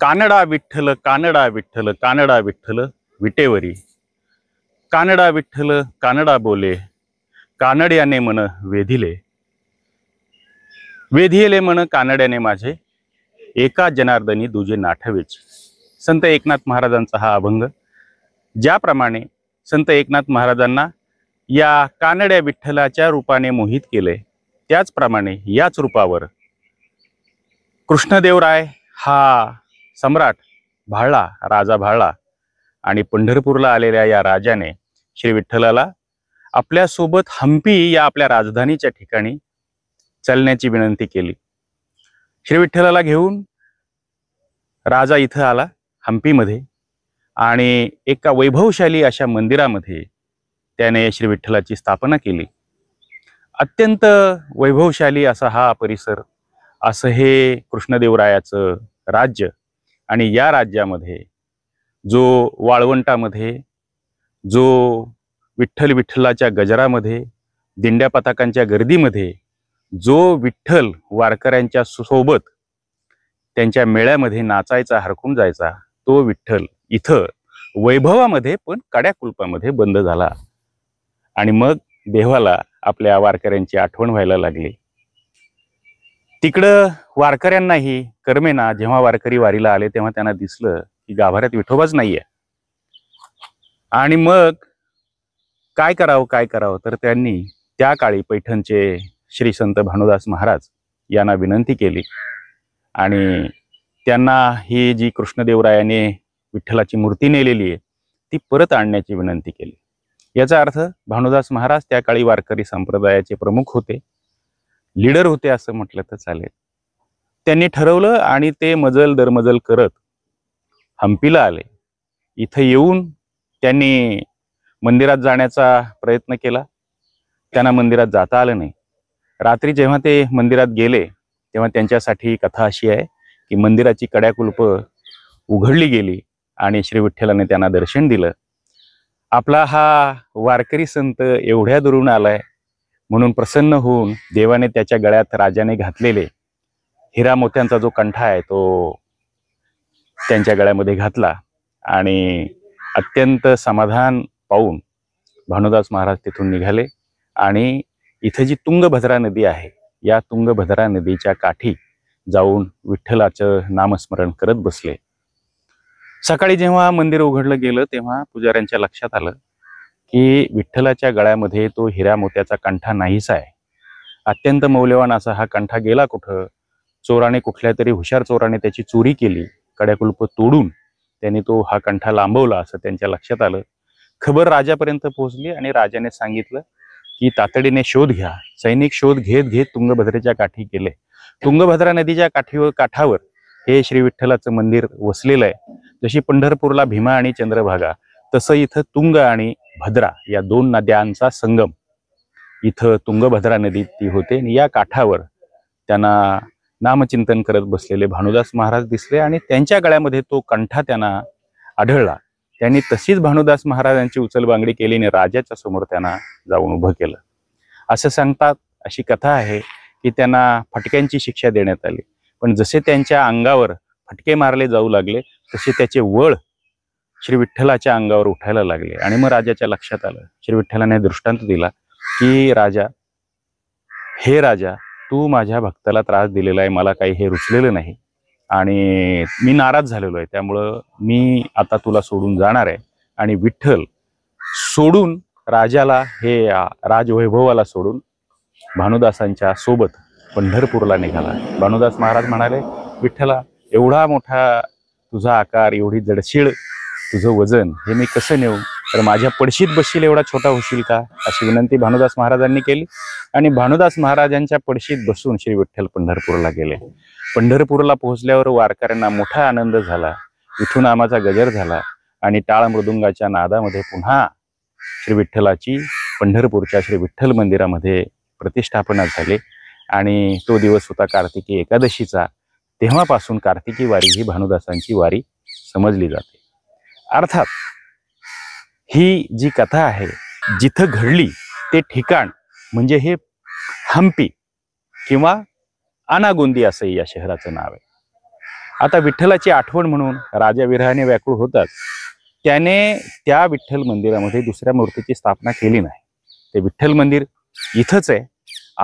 कानडा विठ्ठल कानडा विठ्ठल कानडा विठ्ठल विटेवरी कानडा विठ्ठल कानडा बोले कानड्याने मन वेधिले वेधिले मन कानड्याने माझे एका जनार्दनी दुजे नाठवेच। संत एकनाथ महाराजांचा हा अभंग ज्याप्रमाणे संत एकनाथ महाराजांना या कानड्या विठ्ठलाच्या रूपाने मोहित केले, त्याचप्रमाणे याच रूपावर कृष्णदेवराय हा सम्राट भाळला, राजा भाळला आणि पंढरपूरला आलेल्या या राजाने श्री विठ्ठलाला आपल्या सोबत हंपी या आपल्या राजधानीच्या ठिकाणी चालण्याची विनंती केली। श्री विठ्ठलाला घेऊन राजा इथं आला हंपीमध्ये आणि एका वैभवशाली अशा मंदिरामध्ये त्याने श्री विठ्ठलाची स्थापना केली। अत्यंत वैभवशाली असा हा परिसर, असं हे कृष्णदेवरायाचं राज्य। आणि या राज्यामध्ये जो वाळवंटामध्ये, जो विठ्ठल विठ्ठलाच्या गजरामध्ये, दिंड्या पताकांच्या गर्दीमध्ये, जो विठ्ठल वारकऱ्यांच्या सोबत त्यांच्या मेळ्यामध्ये नाचायचा, हरकून जायचा, तो विठ्ठल इथं वैभवामध्ये पण कड्या कुलपामध्ये बंद झाला। आणि मग देवाला आपल्या वारकऱ्यांची आठवण व्हायला लागली। तिकडं वारकऱ्यांनाही करमेना, जेव्हा वारकरी वारीला आले तेव्हा त्यांना दिसलं की गाभाऱ्यात विठोबाच नाहीये। आणि मग काय करावं तर त्यांनी त्या काळी पैठणचे श्री संत भानुदास महाराज यांना विनंती केली आणि त्यांना ही जी कृष्णदेवरायाने विठ्ठलाची मूर्ती नेलेली आहे ती परत आणण्याची विनंती केली। याचा अर्थ भानुदास महाराज त्या काळी वारकरी संप्रदायाचे प्रमुख होते, लीडर होते असं म्हटलं तर चालेल। त्यांनी ठरवलं आणि ते मजल दरमजल करत हंपीला आले। इथं येऊन त्यांनी मंदिरात जाण्याचा प्रयत्न केला, त्यांना मंदिरात जाता आलं नाही। रात्री जेव्हा ते मंदिरात गेले तेव्हा त्यांच्यासाठी कथा अशी आहे की मंदिराची कड्याकुलप उघडली गेली आणि श्री विठ्ठलाने त्यांना दर्शन दिलं। आपला हा वारकरी संत एवढ्या दुरून आलाय म्हणून प्रसन्न होऊन देवाने त्याच्या गळ्यात राजाने घातलेले हिरा मोत्यांचा जो कंठा आहे तो त्यांच्या गळ्यामध्ये घातला आणि अत्यंत समाधान पाहून भानुदास महाराज तिथून निघाले आणि इथे जी तुंगभद्रा नदी आहे या तुंगभद्रा नदीच्या काठी जाऊन विठ्ठलाचं नामस्मरण करत बसले। सकाळी जेव्हा मंदिर उघडलं गेलं तेव्हा पुजाऱ्यांच्या लक्षात आलं की विठ्ठलाच्या गळ्यामध्ये तो हिरा मोत्याचा कंठा नाहीसा आहे। अत्यंत मौल्यवान असा हा कंठा गेला कुठं? चोराने, कुठल्या तरी हुशार चोराने त्याची चोरी केली, कड्याकुलप तोडून त्याने तो हा कंठा लांबवला असं त्यांच्या लक्षात आलं। खबर राजापर्यंत पोहोचली आणि राजाने सांगितलं की तातडीने शोध घ्या। सैनिक शोध घेत घेत तुंगभद्रेच्या काठी गेले। तुंगभद्रा नदीच्या काठावर हे श्री विठ्ठलाचं मंदिर वसलेलं आहे। जशी पंढरपूरला भीमा आणि चंद्रभागा, तसं इथं तुंग आणि भद्रा या दोन नद्यांचा संगम इथं तुंगभद्रा नदी ती होते। आणि या काठावर त्यांना नामचिंतन करत बसलेले भानुदास महाराज दिसले आणि त्यांच्या गळ्यामध्ये तो कंठा त्यांना आढळला। त्यांनी तशीच भानुदास महाराजांची उचलबांगडी केली आणि राजाच्या समोर त्यांना जाऊन उभं केलं। असं सांगतात, अशी कथा आहे की त्यांना फटक्यांची शिक्षा देण्यात आली, पण जसे त्यांच्या अंगावर फटके मारले जाऊ लागले तसे त्याचे वळ श्री विठ्ठलाच्या अंगावर उठायला लागले। आणि मग राजाच्या लक्षात आलं, श्री विठ्ठलाने दृष्टांत दिला की हे राजा तू माझ्या भक्ताला त्रास दिलेला आहे, मला काही हे रुचलेलं नाही आणि मी नाराज झालेलो आहे, त्यामुळं मी आता तुला सोडून जाणार आहे। आणि विठ्ठल सोडून राजाला, हे राजवैभवाला सोडून भानुदासांच्या सोबत पंढरपूरला निघाला। भानुदास महाराज म्हणाले, विठ्ठला एवढा मोठा तुझा आकार, एवढी जडशीळ तुझं वजन, हे मी कसं नेऊ? तर माझ्या पडशीत बसशील एवढा छोटा होशील का? अशी विनंती भानुदास महाराजांनी केली आणि भानुदास महाराजांच्या पडशीत बसून श्री विठ्ठल पंढरपूरला गेले। पंढरपूरला पोहोचल्यावर वारकऱ्यांना मोठा आनंद झाला, विठुनामाचा गजर झाला आणि टाळ मृदुंगाच्या नादामध्ये पुन्हा श्री विठ्ठलाची पंढरपूरच्या श्री विठ्ठल मंदिरामध्ये प्रतिष्ठापना झाली। आणि तो दिवस होता कार्तिकी एकादशीचा। तेव्हापासून कार्तिकी वारी ही भानुदासांची वारी समजली जाते। अर्थात ही जी कथा आहे, जिथं घडली ते ठिकाण म्हणजे हे हंपी किंवा आनागोंदी असंही या शहराचं नाव आहे। आता विठ्ठलाची आठवण म्हणून राजा विरहाने व्याकुळ होतात, त्याने त्या विठ्ठल मंदिरामध्ये दुसऱ्या मूर्तीची स्थापना केली नाही. ते विठ्ठल मंदिर इथंच आहे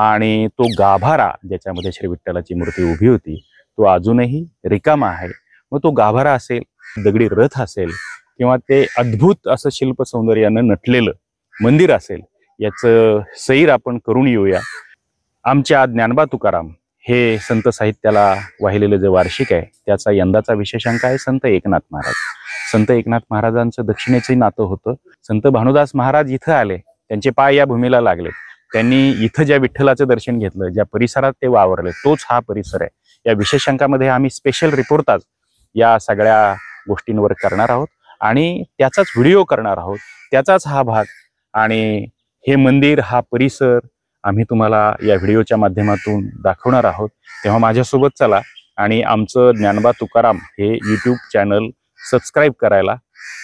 आणि तो गाभारा ज्याच्यामध्ये श्री विठ्ठलाची मूर्ती उभी होती तो अजूनही रिकामा आहे. मग तो गाभारा असेल, दगडी रथ असेल किंवा ते अद्भुत असं शिल्प सौंदर्यानं नटलेलं मंदिर असेल, याचं सैर आपण करून येऊया. आमच्या ज्ञानबा तुकाराम हे संत साहित्याला वाहिलेलं जे वार्षिक आहे त्याचा यंदाचा विशेषांक आहे संत एकनाथ महाराज. संत एकनाथ महाराजांचं दक्षिणेचंही नातं होतं. संत भानुदास महाराज इथं आले, त्यांचे पाय या भूमीला लागले, त्यांनी इथं ज्या विठ्ठलाचं दर्शन घेतलं, ज्या परिसरात ते वावरले तोच हा परिसर आहे. या विशेषांकामध्ये आम्ही स्पेशल रिपोर्टाज या सगळ्या गोष्टींवर करणार आहोत आणि त्याचाच व्हिडिओ करणार आहोत, त्याचाच हा भाग. आणि हे मंदिर, हा परिसर आम्ही तुम्हाला या व्हिडिओच्या माध्यमातून दाखवणार आहोत. तेव्हा माझ्यासोबत चला आणि आमचं ज्ञानबा तुकाराम हे यूट्यूब चॅनल सबस्क्राईब करायला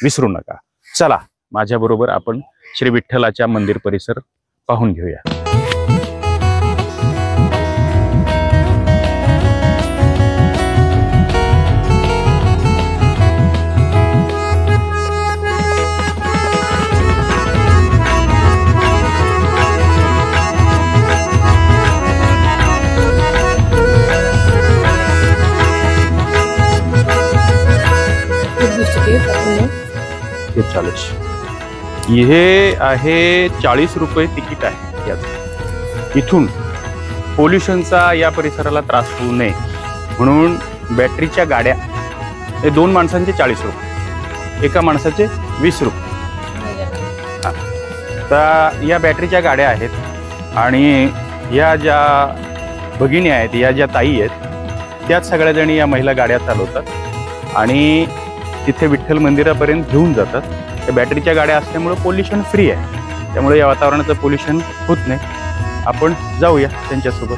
विसरू नका. चला माझ्याबरोबर आपण श्री विठ्ठलाच्या मंदिर परिसर पाहून घेऊया. हे आहे 40 रुपये तिकीट आहे याचं. इथून पोल्युशनचा या परिसराला त्रास होऊ नये म्हणून बॅटरीच्या गाड्या, हे 2 माणसांचे 40 रुपये, एका माणसाचे 20 रुपये. तर या बॅटरीच्या गाड्या आहेत आणि या ज्या भगिनी आहेत, या ज्या ताई आहेत, त्याच सगळ्या जणी या महिला गाड्या चालवतात आणि तिथे विठ्ठल मंदिरापर्यंत घेऊन जातात. त्या बॅटरीच्या गाड्या असल्यामुळे पोल्युशन फ्री आहे, त्यामुळे या वातावरणाचं पोल्युशन होत नाही. आपण जाऊया त्यांच्यासोबत.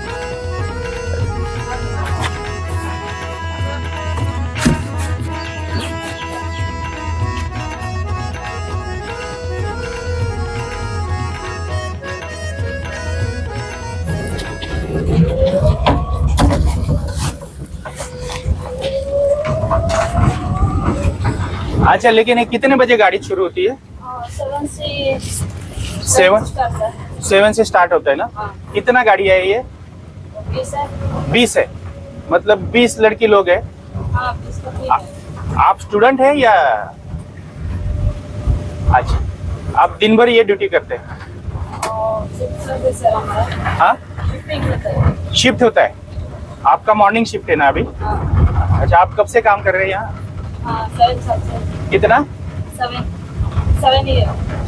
अच्छा, लेकिन ये कितने बजे गाड़ी शुरू होती है? 7 से स्टार्ट होता है ना? कितना गाड़ी है ये? 20 है, मतलब 20 लड़की लोग है. आप स्टूडेंट है या? अच्छा, आप दिन भर ये ड्यूटी करते हैं? हाँ, शिफ्ट होता है. आपका मॉर्निंग शिफ्ट है ना अभी? अच्छा, आप कब से काम कर रहे हैं यहाँ?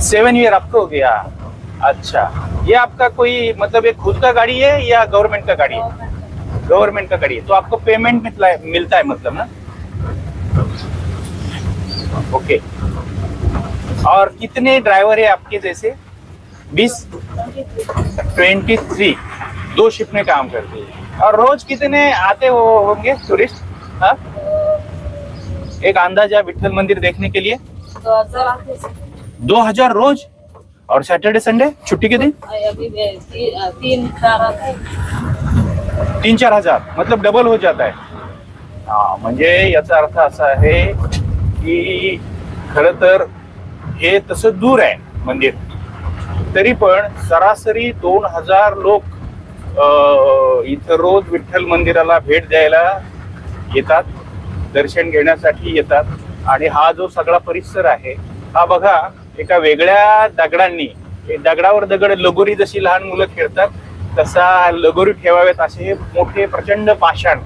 7 ईयर आपको हो गया. अच्छा, ये आपका कोई मतलब एक खुद का गाड़ी है या गवर्नमेंट का गाड़ी है? गवर्नमेंट का गाड़ी है, तो आपको पेमेंट मिलता है मतलब ना? ओके. और कितने ड्राइवर है आपके जैसे? 23. 2 शिफ्ट में काम करते हैं. और रोज कितने आते होंगे टूरिस्ट? हाँ, एक अंदाजा विठ्ठल मंदिर देखने के लिए? 2000 रोज. और सैटरडे संडे छुट्टी के दिन? 3-4 हजार, मतलब डबल हो जाता है. हाँ, म्हणजे याचा अर्थ असा आहे की खरं तर हे तसं दूर आहे मंदिर, तरी पण सरासरी 2000 लोक इथं रोज विठ्ठल मंदिराला भेट द्यायला येतात, दर्शन घेण्यासाठी येतात. आणि हा जो सगळा परिसर आहे हा बघा एका वेगळ्या दगडांनी, दगडावर दगड, लगोरी जशी लहान मुलं खेळतात तसा लगोरी ठेवावेत असे हे मोठे प्रचंड पाषाण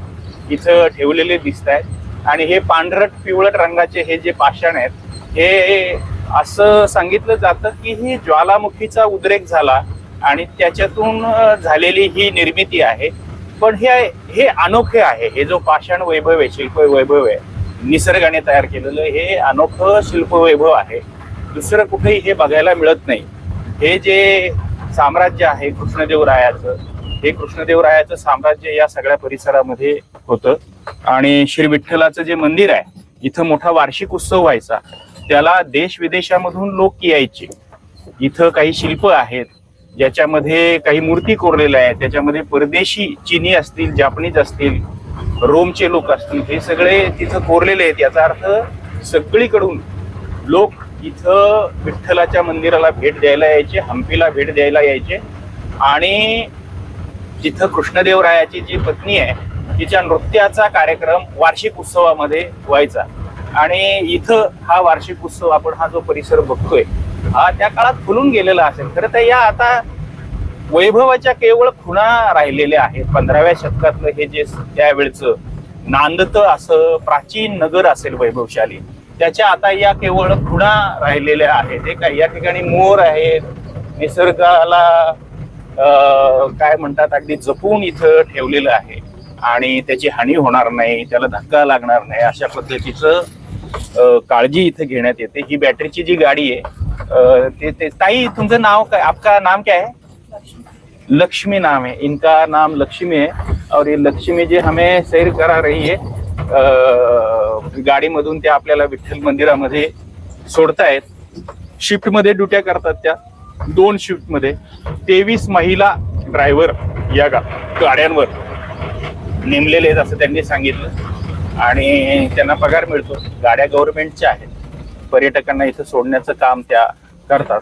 इथं ठेवलेले दिसत आहेत. आणि हे पांढरट पिवळट रंगाचे हे जे पाषाण आहेत, हे असं सांगितलं जातं की ही ज्वालामुखीचा उद्रेक झाला आणि त्याच्यातून झालेली ही निर्मिती आहे. पण हे अनोखे आहे. हे जो पाषाण वैभव आहे, शिल्प वैभव आहे, निसर्गाने तयार केलेलं हे अनोखं शिल्प वैभव आहे. दुसरं कुठेही हे बघायला मिळत नाही. हे जे साम्राज्य आहे कृष्णदेवरायाचं, हे कृष्णदेवरायाचं साम्राज्य या सगळ्या परिसरामध्ये होतं. आणि श्री विठ्ठलाचं जे मंदिर आहे इथं मोठा वार्षिक उत्सव व्हायचा, त्याला देश विदेशामधून लोक यायचे. इथं काही शिल्प आहेत ज्याच्यामध्ये काही मूर्ती कोरलेल्या आहेत, त्याच्यामध्ये परदेशी, चीनी असतील, जापनीज असतील, रोमचे लोक असतील, हे सगळे तिथं कोरलेले आहेत. याचा अर्थ सगळीकडून लोक इथं विठ्ठलाच्या मंदिराला भेट द्यायला यायचे, हम्पीला भेट द्यायला यायचे. आणि जिथं कृष्णदेवरायाची जी पत्नी आहे तिच्या नृत्याचा कार्यक्रम वार्षिक उत्सवामध्ये व्हायचा. आणि इथं हा वार्षिक उत्सव, आपण हा जो परिसर बघतोय, हा त्या काळात फुलून गेलेला असेल. खरं तर या आता वैभवाच्या केवळ खुणा राहिलेल्या आहेत. 15व्या शतकातलं हे जे त्यावेळचं नांदतं असं प्राचीन नगर असेल वैभवशाली, त्याच्या आता या केवळ खुणा राहिलेल्या आहेत. हे काय, या ठिकाणी मोर आहेत, निसर्गाला काय म्हणतात अगदी जपून इथं ठेवलेलं आहे आणि त्याची हानी होणार नाही, त्याला धक्का लागणार नाही, अशा पद्धतीचं काळजी इथे घेण्यात येते. ही बॅटरीची जी गाडी आहे, ते ताई तुमचं नाव काय, आपका नाम क्या है? लक्ष्मी नाम है, इनका नाम लक्ष्मी है. और ये लक्ष्मी जी हमें सैर करा रही है. गाडीमधून त्या आपल्याला विठ्ठल मंदिरामध्ये सोडतायत. शिफ्ट मध्ये ड्युट्या करतात त्या, 2 शिफ्ट मध्ये. 23 महिला ड्रायव्हर या गाड्यांवर नेमलेले आहेत असं त्यांनी सांगितलं आणि त्यांना पगार मिळतो. गाड्या गव्हर्नमेंटच्या आहेत. पर्यटकांना इथं सोडण्याचं काम त्या करतात.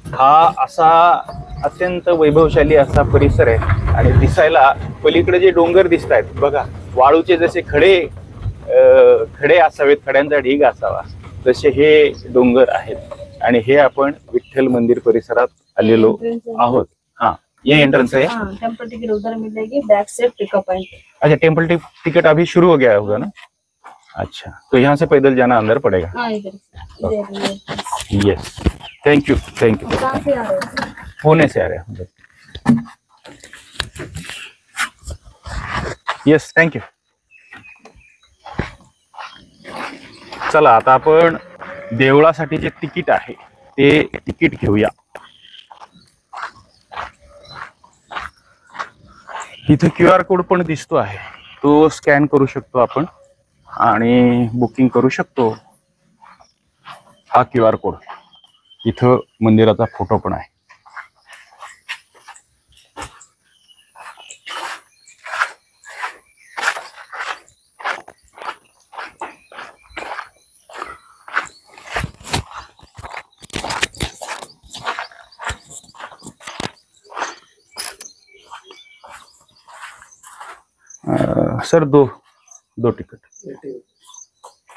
हा असा अत्यंत वैभवशाली असा परिसर आहे. आणि दिसायला पलीकडे जे डोंगर दिसत आहेत बघा, वाळूचे जसे खडे असावेत, खड्यांचा ढीग असावा, तसे हे डोंगर आहेत. आणि हे आपण विठ्ठल मंदिर परिसरात आलेलो आहोत. हाँ, ये एंट्रेंस है. टेम्पल टिकट उधर मिलेगी, बैक से पिकअप पॉइंट. अच्छा, टेम्पल टिकट अभी शुरू हो गया होगा ना? अच्छा, तो यहाँ से पैदल जाना अंदर पड़ेगा. हाँ, इधर. Yes, thank you. कहाँ से आ रहे हो? पुणे से आ रहे हैं. Yes, thank you. चला, आता आपण देवळासाठी जे तिकीट आहे ते तिकीट घेऊया. इथे QR कोड पण दिसतो आहे, तो स्कॅन करू शकतो आपण आणि बुकिंग करू शकतो. हा QR कोड, इथं मंदिराचा फोटो पण आहे. सर दो टिकट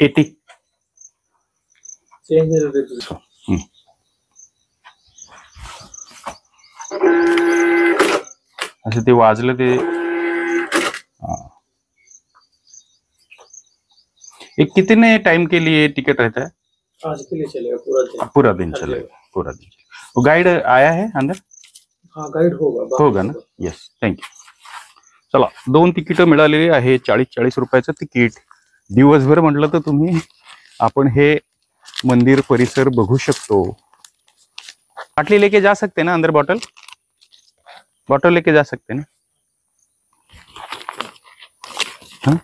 80. असं ते वाजलं ते. एक कितने टाइम के लिए टिकट रहता है? आज के लिए चलेगा, पूरा दिन चलेगा. वो गाइड आया है अंदर? हाँ, गाइड होगा ना. Yes, thank you. चला, 2 तिकीट मिळालेली आहे. 40 रुपयाचं तिकीट. दिवसभर म्हटलं तर तुम्ही आपण हे मंदिर परिसर बघू शकतो. बाटली लेके जा सकते ना अंदर? बॉटल लेके जा सकते ना. हाँ?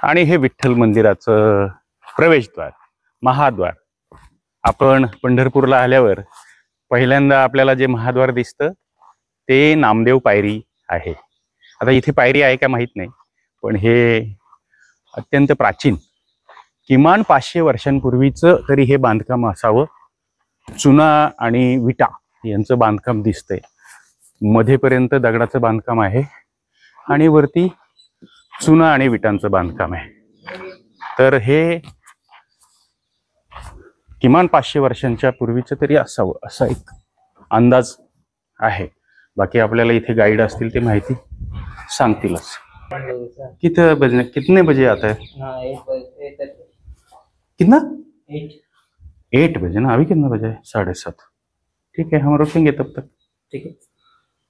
आणि हे विठ्ठल मंदिराचं प्रवेशद्वार, महाद्वार. आपण पंढरपूरला आल्यावर पहिल्यांदा आपल्याला जे महाद्वार दिसतं ते नामदेव पायरी आहे. आता इथे पायरी आहे का माहित नाही, पण हे अत्यंत प्राचीन, किमान 500 वर्षांपूर्वीचं तरी हे बांधकाम असावं. चुना आणि विटा यांचं बांधकाम दिसतंय. मध्येपर्यंत दगडाचं बांधकाम आहे आणि वरती चुना आणि विटांचं बांधकाम आहे. तर हे किमान 500 वर्षांच्या पूर्वीचं तरी असावं असा एक अंदाज आहे. बाकी आपल्याला इथे गाईड असतील ते माहिती सांगतीलच. कितने बजे आता है? कितना? 8 बजे ना. अभी कितना बजे है? 7:30. ठीक है, हम रुकेंगे तब तक. ठीक है.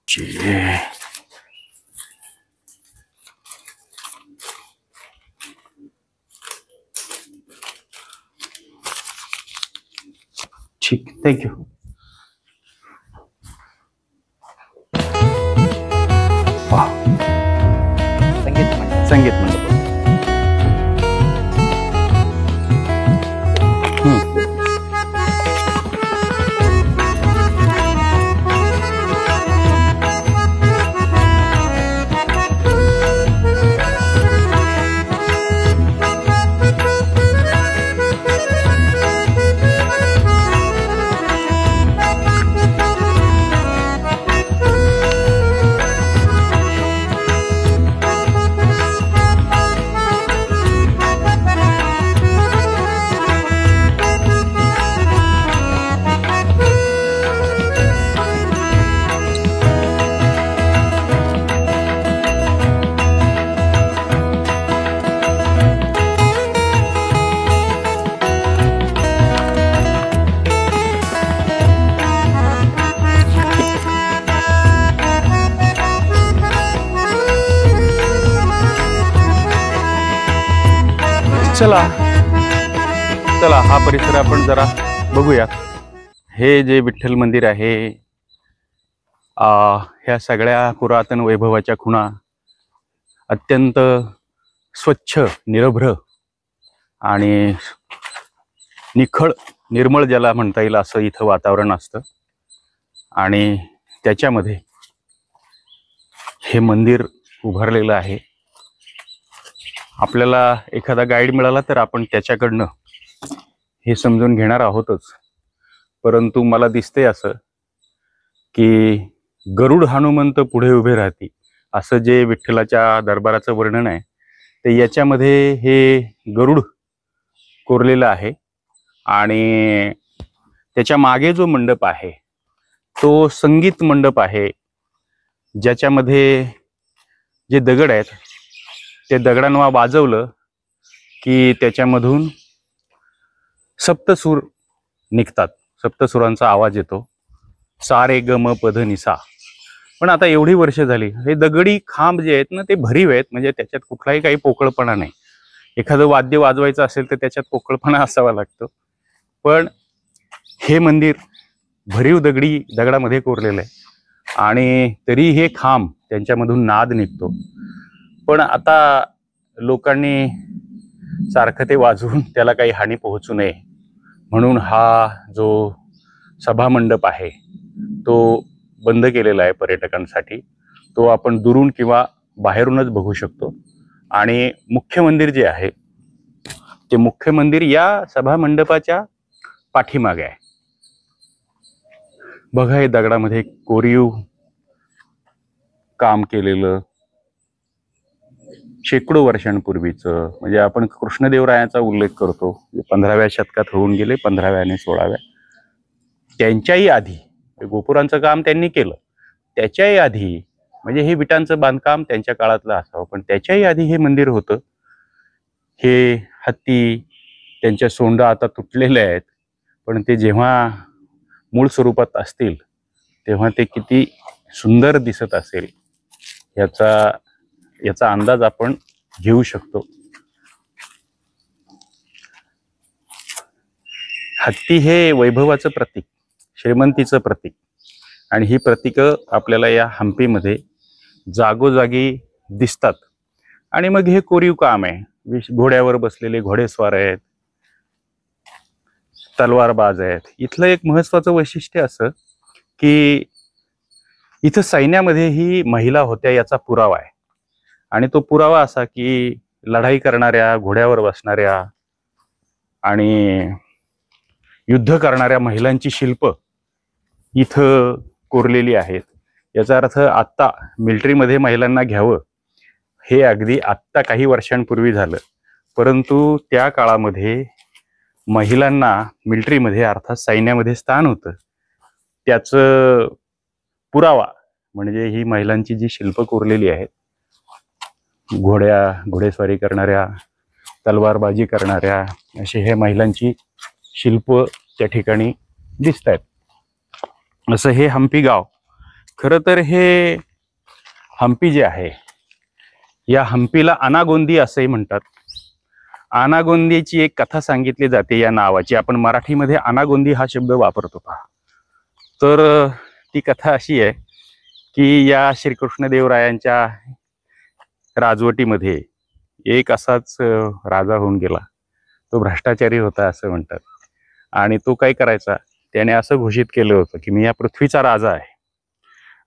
चलिए. ठीक, थँक्यू. संगीत चला चला हा परिसर आपण जरा बघूया. हे जे विठ्ठल मंदिर आहे, ह्या सगळ्या पुरातन वैभवाच्या खुणा अत्यंत स्वच्छ, निरभ्र आणि निखळ, निर्मळ ज्याला म्हणता येईल असं इथं वातावरण असतं. आणि त्याच्यामध्ये हे मंदिर उभारलेलं आहे. आपल्याला एखादा गाईड मिळाला तर आपण त्याच्याकडनं हे समजून घेणार आहोतच. परंतु मला दिसते असं की गरुड हनुमंत पुढे उभे राहती असं जे विठ्ठलाच्या दरबाराचं वर्णन आहे, ते याच्यामध्ये हे गरुड कोरलेलं आहे. आणि त्याच्या मागे जो मंडप आहे तो संगीत मंडप आहे, ज्याच्यामध्ये जे दगड आहेत ते दगडांना वाजवलं की त्याच्यामधून सप्तसूर निघतात, सप्तसुरांचा आवाज येतो. सा रे ग म पध निसा. पण आता एवढी वर्ष झाली, हे दगडी खांब जे आहेत ना ते भरीव आहेत, म्हणजे त्याच्यात कुठलाही काही पोकळपणा नाही. एखादं वाद्य वाजवायचं असेल तर त्याच्यात पोकळपणा असावा लागतो. पण हे मंदिर भरीव दगडामध्ये कोरलेलं आहे आणि तरी हे खांब त्यांच्यामधून नाद निघतो. पण आता लोकांनी सारखं ते वाजवून त्याला काही हानी पोहोचू नये म्हणून हा जो सभामंडप आहे तो बंद केलेला आहे पर्यटकांसाठी. तो आपण दुरून किंवा बाहेरूनच बघू शकतो. आणि मुख्य मंदिर जे आहे ते मुख्य मंदिर या सभामंडपाच्या पाठीमागे आहे. बघा, हे दगडामध्ये कोरीव काम केलेलं शेकडो वर्षांपूर्वीचं, म्हणजे आपण कृष्णदेवरायांचा उल्लेख करतो, 15व्या शतकात होऊन गेले, 15व्या आणि 16व्या. त्यांच्याही आधी गोपुरांचं काम त्यांनी केलं, त्याच्याही आधी म्हणजे हे विटांचं बांधकाम त्यांच्या काळातलं असावं, पण त्याच्याही आधी हे मंदिर होतं. हे हत्ती, त्यांच्या सोंडा आता तुटलेले आहेत, पण ते जेव्हा मूळ स्वरूपात असतील तेव्हा ते किती सुंदर दिसत असेल याचा अंदाज आपण घेऊ शकतो. हत्ती हे वैभवाचं प्रतीक, श्रीमंतीचं प्रतीक, आणि ही प्रतीकं आपल्याला या हम्पीमध्ये जागोजागी दिसतात. आणि मग हे कोरीव काम आहे, घोड्यावर बसलेले घोडेस्वार आहेत, तलवारबाज आहेत. इथलं एक महत्त्वाचं वैशिष्ट्य असं की इथं सैन्यामध्येही महिला होत्या याचा पुरावा आहे. आणि तो पुरावा असा की लढाई करणाऱ्या, घोड्यावर बसणाऱ्या आणि युद्ध करणाऱ्या महिलांची शिल्प इथं कोरलेली आहेत. याचा अर्थ आत्ता मिलिटरीमध्ये महिलांना घ्यावं हे अगदी आत्ता काही वर्षांपूर्वी झालं, परंतु त्या काळामध्ये महिलांना मिलिटरीमध्ये अर्थात सैन्यामध्ये स्थान होतं. त्याचं पुरावा म्हणजे ही महिलांची जी शिल्प कोरलेली आहेत, घोडेस्वारी करणाऱ्या, तलवारबाजी करणाऱ्या, अशी हे महिलांची शिल्प त्या ठिकाणी दिसत आहेत. असं हे हम्पी गाव. खरं तर हे हम्पी जे आहे, या हम्पीला अनागोंदी असंही म्हणतात. अनागोंदीची एक कथा सांगितली जाते या नावाची. आपण मराठीमध्ये अनागोंदी हा शब्द वापरतो पहा. तर ती कथा अशी आहे की या श्रीकृष्णदेवरायांच्या राजवटीमध्ये एक असाच राजा होऊन गेला. तो भ्रष्टाचारी होता असं म्हणतात. आणि तो काय करायचा, त्याने असं घोषित केलं होतं की मी या पृथ्वीचा राजा आहे,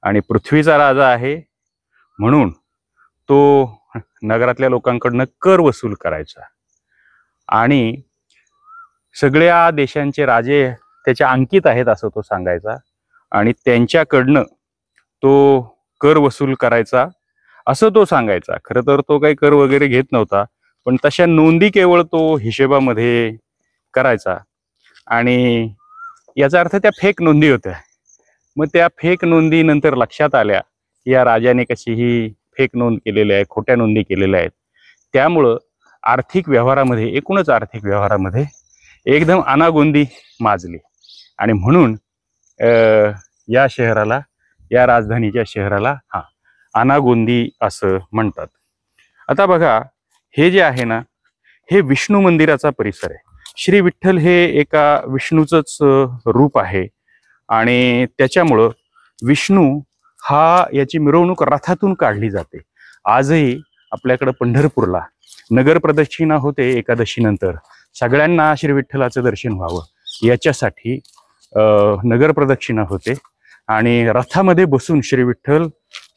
आणि पृथ्वीचा राजा आहे म्हणून तो नगरातल्या लोकांकडनं कर वसूल करायचा. आणि सगळ्या देशांचे राजे त्याच्या अंकित आहेत असं तो सांगायचा, आणि त्यांच्याकडनं तो कर वसूल करायचा असं तो सांगायचा. खरं तर तो काही कर वगैरे घेत नव्हता, पण तशा नोंदी केवळ तो हिशेबामध्ये करायचा. आणि याचा अर्थ त्या फेक नोंदी होत्या. मग त्या फेक नोंदी नंतर लक्षात आल्या की या राजाने कशी ही फेक नोंद केलेल्या आहेत, खोट्या नोंदी केलेल्या आहेत. त्यामुळं आर्थिक व्यवहारामध्ये, एकूणच आर्थिक व्यवहारामध्ये एकदम अनागोंदी माजली. आणि म्हणून या शहराला, या राजधानीच्या शहराला अनागोंदी असं म्हणतात. आता बघा, हे जे आहे ना, हे विष्णू मंदिराचा परिसर आहे. श्री विठ्ठल हे एका विष्णूचंच रूप आहे आणि त्याच्यामुळं विष्णू हा याची मिरवणूक रथातून काढली जाते. आजही आपल्याकडं पंढरपूरला नगर प्रदक्षिणा होते एकादशीनंतर. सगळ्यांना श्री विठ्ठलाचं दर्शन व्हावं याच्यासाठी नगर प्रदक्षिणा होते आणि रथामध्ये बसून श्री विठ्ठल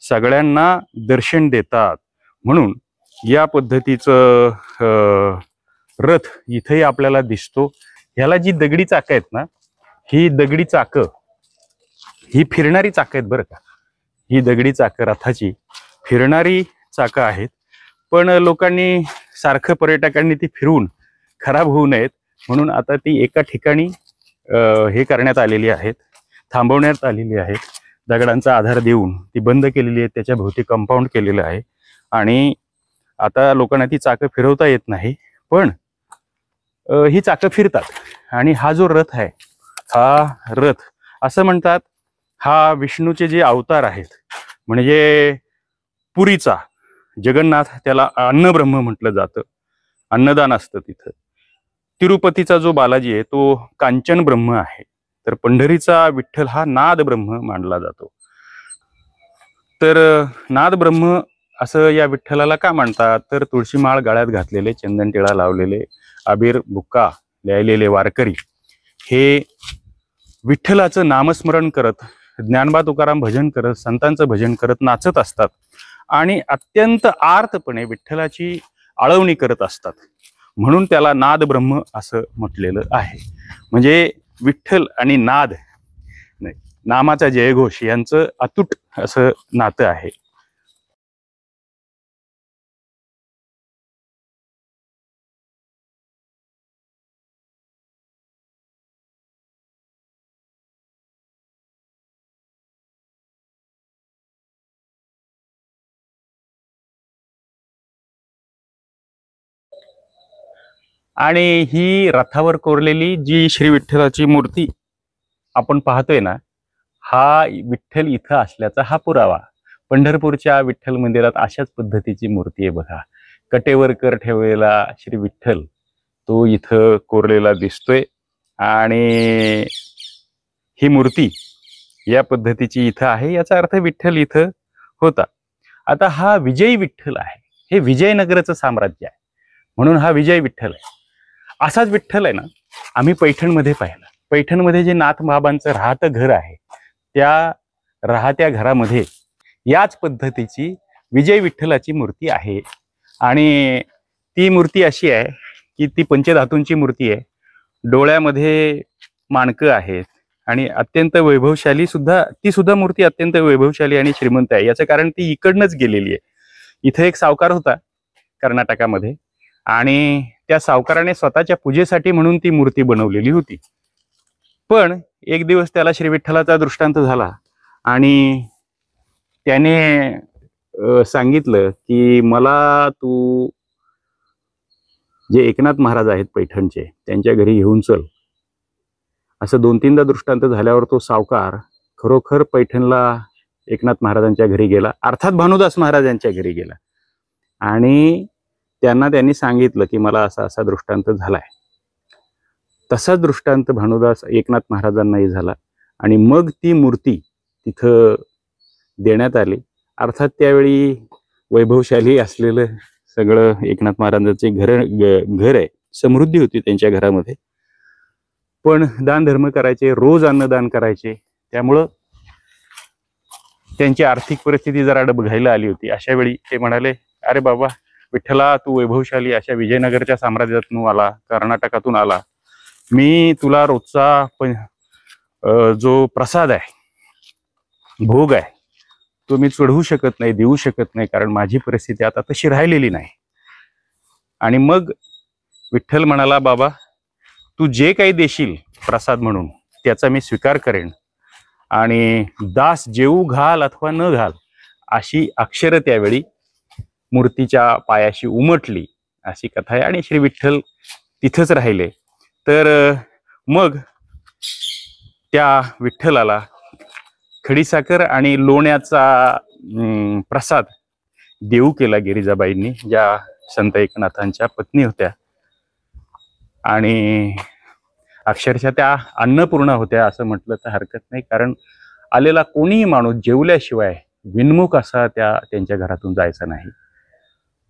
सगळ्यांना दर्शन देतात. म्हणून या पद्धतीचं रथ इथेही आपल्याला दिसतो. ह्याला जी दगडी चाकं आहेत ना, ही दगडी चाकं ही फिरणारी चाकं आहेत बरं का. ही दगडी चाकं रथाची फिरणारी चाकं आहेत. पण लोकांनी सारखं पर्यटकांनी ती फिरवून खराब होऊ नयेत म्हणून आता ती एका ठिकाणी हे करण्यात आलेली आहेत, थांबवण्यात आलेली आहेत. दगडांचा आधार देऊन ती बंद केलेली आहे. त्याच्या भोवती कंपाऊंड केलेलं आहे आणि आता लोकांना ती चाकं फिरवता येत नाही, पण ही चाकं फिरतात. आणि हा जो रथ आहे, हा रथ असं म्हणतात हा विष्णूचे जे अवतार आहेत, म्हणजे पुरीचा जगन्नाथ, त्याला अन्नब्रह्म म्हटलं जातं. अन्नदान असतं तिथं. तिरुपतीचा जो बालाजी आहे तो कांचन ब्रह्म आहे. तर पंढरीचा विठ्ठल हा नाद ब्रह्म मानला जातो. तर नाद ब्रह्म असं या विठ्ठलाला का म्हणतात, तर तुळशी माळ गळ्यात घातलेले, चंदन टिळा लावलेले, अबीर बुक्का लिहिलेले वारकरी हे विठ्ठलाचं नामस्मरण करत, ज्ञानबा तुकाराम भजन करत, संतांचं भजन करत नाचत असतात आणि अत्यंत आर्तपणे विठ्ठलाची आळवणी करत असतात. म्हणून त्याला नाद ब्रह्म असं म्हटलेलं आहे. म्हणजे विठ्ठल आणि नाद, नामाचा जयघोष यांचं अतूट असं नातं आहे. आणि ही रथावर कोरलेली जी श्री विठ्ठलाची मूर्ती आपण पाहतोय ना, हा विठ्ठल इथं असल्याचा हा पुरावा. पंढरपूरच्या विठ्ठल मंदिरात अशाच पद्धतीची मूर्ती आहे बघा. कटेवर कर ठेवलेला श्री विठ्ठल तो इथं कोरलेला दिसतोय आणि ही मूर्ती या पद्धतीची इथं आहे. याचा अर्थ विठ्ठल इथं होता. आता हा विजयी विठ्ठल आहे. हे विजयनगरचं साम्राज्य आहे म्हणून हा विजय विठ्ठल आहे. असाच विठ्ठल आहे ना आम्ही पैठणमध्ये पाहिला. पैठणमध्ये जे नाथ बाबांचं राहतं घर आहे त्या राहत्या घरामध्ये याच पद्धतीची विजय विठ्ठलाची मूर्ती आहे. आणि ती मूर्ती अशी आहे की ती पंचधातूंची मूर्ती आहे. डोळ्यामध्ये माणकं आहेत आणि अत्यंत वैभवशाली सुद्धा, ती सुद्धा मूर्ती अत्यंत वैभवशाली आणि श्रीमंत आहे. याचं कारण ती इकडनंच गेलेली आहे. इथं एक सावकार होता कर्नाटकामध्ये आणि त्या सावकाराने स्वतःच्या पूजेसाठी म्हणून ती मूर्ती बनवलेली होती. पण एक दिवस त्याला श्री विठ्ठलाचा दृष्टांत झाला आणि त्याने सांगितलं की मला तू जे एकनाथ महाराज आहेत पैठणचे त्यांच्या घरी घेऊन चल. असं 2-3दा दृष्टांत झाल्यावर तो सावकार खरोखर पैठणला एकनाथ महाराजांच्या घरी गेला, अर्थात भानुदास महाराजांच्या घरी गेला आणि त्यांनी सांगितलं की मला असा असा दृष्टांत झालाय. तसाच दृष्टांत भानुदास एकनाथ महाराजांनाही झाला आणि मग ती मूर्ती तिथं देण्यात आली. अर्थात त्यावेळी वैभवशाली असलेलं सगळं एकनाथ महाराजांचे घर आहे, समृद्धी होती त्यांच्या घरामध्ये. पण दान धर्म करायचे, रोज अन्नदान करायचे, त्यामुळं त्यांची आर्थिक परिस्थिती जरा डबघाईला आली होती. अशा वेळी ते म्हणाले, अरे बाबा विठ्ठला, तू वैभवशाली अशा विजयनगरच्या साम्राज्यातून आला, कर्नाटकातून आला, मी तुला रोजचा जो प्रसाद आहे, भोग आहे, तो मी चढवू शकत नाही, देऊ शकत नाही, कारण माझी परिस्थिती आता तशी राहिलेली नाही. आणि मग विठ्ठल म्हणाला, बाबा तू जे काही देशील प्रसाद म्हणून त्याचा मी स्वीकार करेन आणि दास जेऊ घाल अथवा न घाल अशी अक्षरं त्यावेळी मूर्तीच्या पायाशी उमटली, अशी कथा आहे. आणि श्री विठ्ठल तिथंच राहिले. तर मग त्या विठ्ठलाला खडीसाखर आणि लोण्याचा प्रसाद देऊ केला गिरिजाबाईंनी, ज्या संत एकनाथांच्या पत्नी होत्या. आणि अक्षरशः त्या अन्नपूर्णा होत्या असं म्हटलं तर हरकत नाही, कारण आलेला कोणीही माणूस जेवल्याशिवाय विनमुख असा त्यांच्या घरातून जायचा नाही.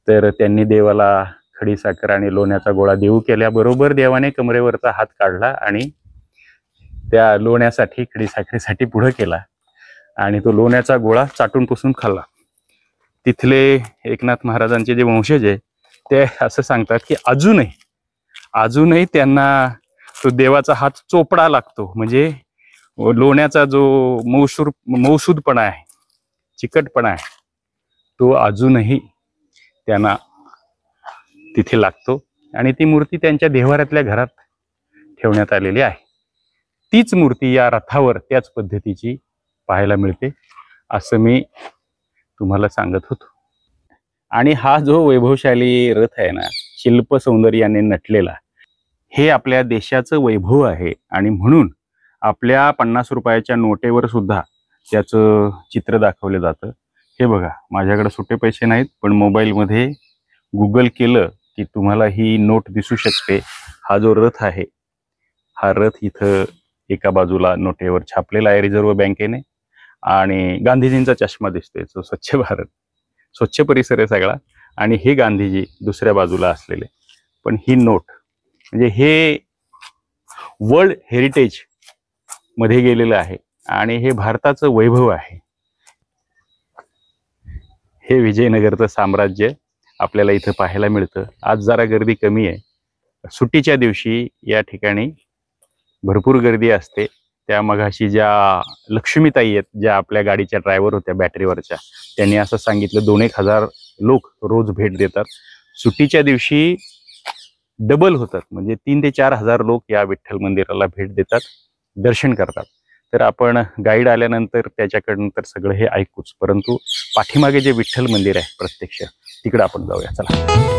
तर त्यांनी देवाला खडीसाखर आणि लोण्याचा गोळा देऊ केल्याबरोबर देवाने कमरेवरचा हात काढला आणि त्या लोण्यासाठी खडीसाखरेसाठी पुढे केला आणि तो लोण्याचा गोळा चाटून पुसून खाल्ला. तिथले एकनाथ महाराजांचे जे वंशज आहे ते असं सांगतात की अजूनही त्यांना तो देवाचा हात चोपडा लागतो. म्हणजे लोण्याचा जो मौसूदपणा आहे, चिकटपणा आहे, तो अजूनही त्यांना तिथे लागतो आणि ती मूर्ती त्यांच्या देव्हाऱ्यातल्या घरात ठेवण्यात आलेली आहे. तीच मूर्ती या रथावर त्याच पद्धतीची पाहायला मिळते असं मी तुम्हाला सांगत होतो. आणि हा जो वैभवशाली रथ आहे ना, शिल्प सौंदर्याने नटलेला, हे आपल्या देशाचं वैभव आहे. आणि म्हणून आपल्या 50 रुपयाच्या नोटेवर सुद्धा त्याचं चित्र दाखवलं जातं. हे बघा, माझ्याकडे सुट्टे पैसे नाहीत, पण मोबाईलमध्ये गुगल केलं की तुम्हाला ही नोट दिसू शकते. हा जो रथ आहे, हा रथ इथं एका बाजूला नोटेवर छापलेला आहे रिझर्व्ह बँकेने, आणि गांधीजींचा चष्मा दिसतोय, जो स्वच्छ भारत, स्वच्छ परिसर आहे सगळा, आणि हे गांधीजी दुसऱ्या बाजूला असलेले. पण ही नोट म्हणजे हे वर्ल्ड हेरिटेज मध्ये गेलेलं आहे आणि हे भारताचं वैभव आहे. हे विजयनगरचं साम्राज्य आपल्याला इथं पाहायला मिळतं. आज जरा गर्दी कमी आहे. सुट्टीच्या दिवशी या ठिकाणी भरपूर गर्दी असते. त्या मगाशी ज्या लक्ष्मीताई आहेत, ज्या आपल्या गाडीच्या ड्रायव्हर होत्या बॅटरीवरच्या, त्यांनी असं सांगितलं 2-1 हजार लोक रोज भेट देतात. सुट्टीच्या दिवशी डबल होतात, म्हणजे 3 ते 4 हजार लोक या विठ्ठल मंदिराला भेट देतात, दर्शन करतात. तर आपण गाईड आल्यानंतर त्याच्याकडून तर सगळं हे ऐकूच, परंतु पाठीमागे जे विठ्ठल मंदिर आहे प्रत्यक्ष, तिकडे आपण जाऊया. चला.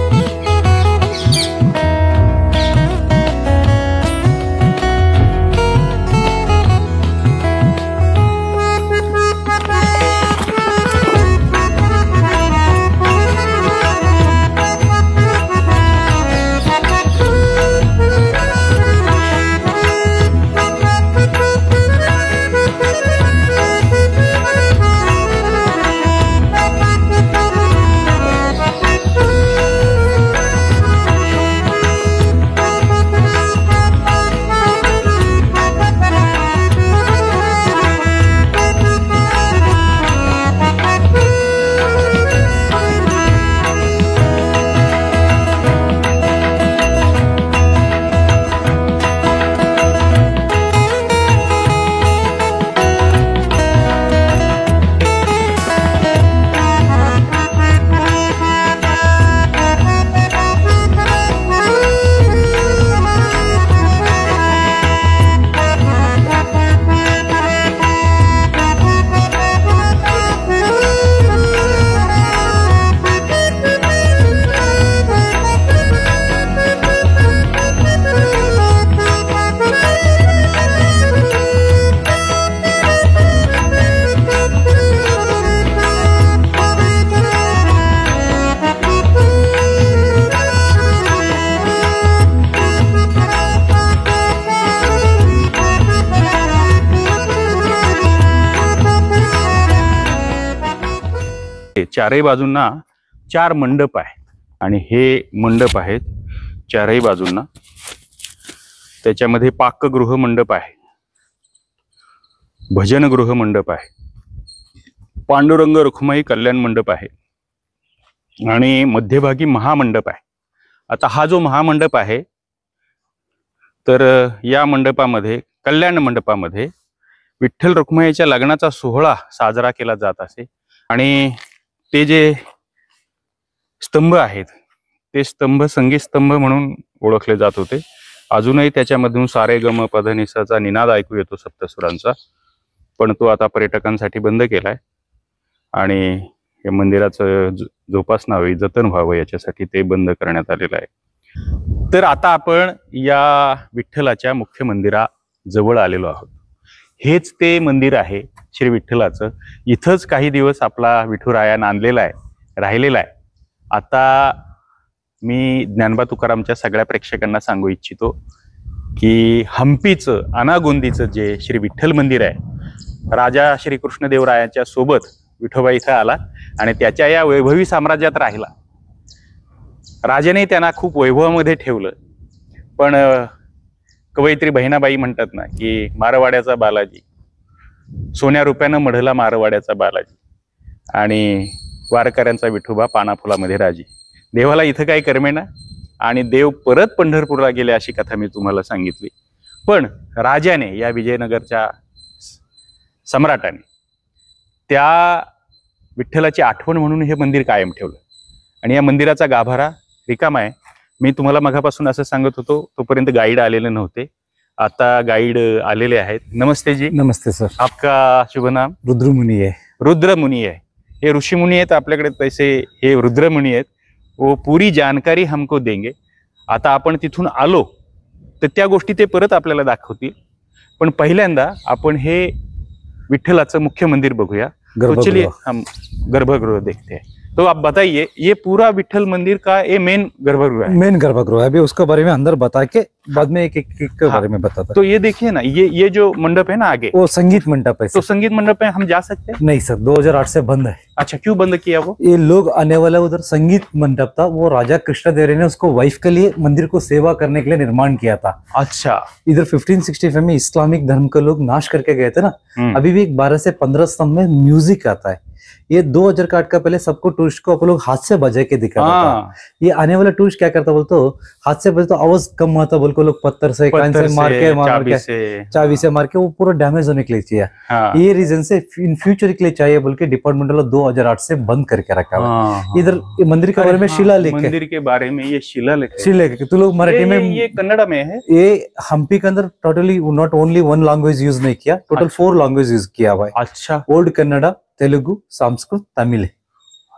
चारही बाजूंना 4 मंडप आहेत आणि हे मंडप आहेत चारही बाजूंना. त्याच्यामध्ये पाकगृह मंडप आहे, भजनगृह मंडप आहे, पांडुरंग रुक्माई कल्याण मंडप आहे आणि मध्यभागी महामंडप आहे. आता हा जो महामंडप आहे, तर या मंडपामध्ये, कल्याण मंडपामध्ये, विठ्ठल रुक्माईच्या लग्नाचा सोहळा साजरा केला जात असे. आणि ते जे स्तंभ आहेत, ते स्तंभ संगीत स्तंभ म्हणून ओळखले जात होते. अजूनही त्याच्यामधून सारे गम पधनिसाचा निनाद ऐकू येतो सप्तसुरांचा, पण तो आता पर्यटकांसाठी बंद केलाय आणि या मंदिराचं जोपासना व्हावी, जतन व्हावं, याच्यासाठी ते बंद करण्यात आलेलं आहे. तर आता आपण या विठ्ठलाच्या मुख्य मंदिराजवळ आलेलो आहोत. हेच ते मंदिर आहे श्री विठ्ठलाचं. इथंच काही दिवस आपला विठुराया नांदलेला आहे, राहिलेला आहे. आता मी ज्ञानोबा तुकारामच्या सगळ्या प्रेक्षकांना सांगू इच्छितो की हम्पीचं अनागोंदीचं जे श्री विठ्ठल मंदिर आहे, राजा श्री कृष्णदेवरायाच्या सोबत विठोबा इथं आला आणि त्याच्या या वैभवी साम्राज्यात राहिला. राजाने त्यांना खूप वैभवामध्ये ठेवलं, पण कवयित्री बहिणाबाई म्हणतात ना की मारवाड्याचा बालाजी, सोन्या रुपयानं मढला मारवाड्याचा बालाजी, आणि वारकऱ्यांचा विठोबा पानाफुलामध्ये राजी. देवाला इथं काही करमेना आणि देव परत पंढरपूरला गेले अशी कथा मी तुम्हाला सांगितली. पण राजाने, या विजयनगरच्या सम्राटाने, त्या विठ्ठलाची आठवण म्हणून हे मंदिर कायम ठेवलं आणि या मंदिराचा गाभारा रिकामा आहे. मी तुम्हाला मगापासून असं सांगत होतो, तोपर्यंत गाईड आलेले नव्हते. आता गाईड आलेले आहेत. नमस्ते जी. नमस्ते सर. आपका शुभ नाम? रुद्रमुनी है. रुद्रमुनी है. हे ऋषी मुनी आहेत आपल्याकडे, तसे हे रुद्रमुनी आहेत. वो पूरी जानकारी हमको देंगे. आता आपण तिथून आलो तर त्या गोष्टी ते परत आपल्याला दाखवतील, पण पहिल्यांदा आपण हे विठ्ठलाचं मुख्य मंदिर बघूया. तो चलिए हम गर्भगृह देखते हैं. तो आप बताइए, ये पूरा विठ्ठल मंदिर का ये मेन गर्भगृह है? मेन गर्भगृह है. अभी उसके बारे में अंदर बता के बाद में एक के बारे में बताता. तो ये देखिए ना, ये जो मंडप है ना आगे, वो संगीत मंडप है. तो संगीत मंडप में हम जा सकते हैं? नहीं सर, 2008 से बंद है. अच्छा, क्यों बंद किया वो? ये लोग आने वाला उधर संगीत मंडप था, वो राजा कृष्णदेव ने उसको वाइफ के लिए मंदिर को सेवा करने के लिए निर्माण किया था. अच्छा. इधर 1565 में इस्लामिक धर्म के लोग नाश करके गए थे ना. अभी भी 12 से 15 स्तंभ में म्यूजिक आता है. ये 2008 का पहले सबको टूरिस्ट को आप लोग हाथ से बजा के दिखाता था. ये आने वाला टूरिस्ट क्या करता बोलते हो, हाथ से बजे तो आवाज कम आता, बोल को लोग पत्थर से कान से मार के चाबी से मार के वो पूरा डैमेज होने के लिए चाहिए. ये रीजन से इन फ्यूचर के लिए चाहिए बोल के डिपार्टमेंट वाला 2008 से बंद करके रखा हुआ. इधर मंदिर के बारे में शिलालेख है. मंदिर के बारे में ये शिलालेख है. तो लोग मराठी में, ये कन्नड़ा में है. ये हम्पी के अंदर totally not only one language use नहीं किया, टोटल 4 लैंग्वेज यूज किया हुआ है. अच्छा. ओल्ड कन्नड़ा, तेलुगु, संस्कृत, तमिल है.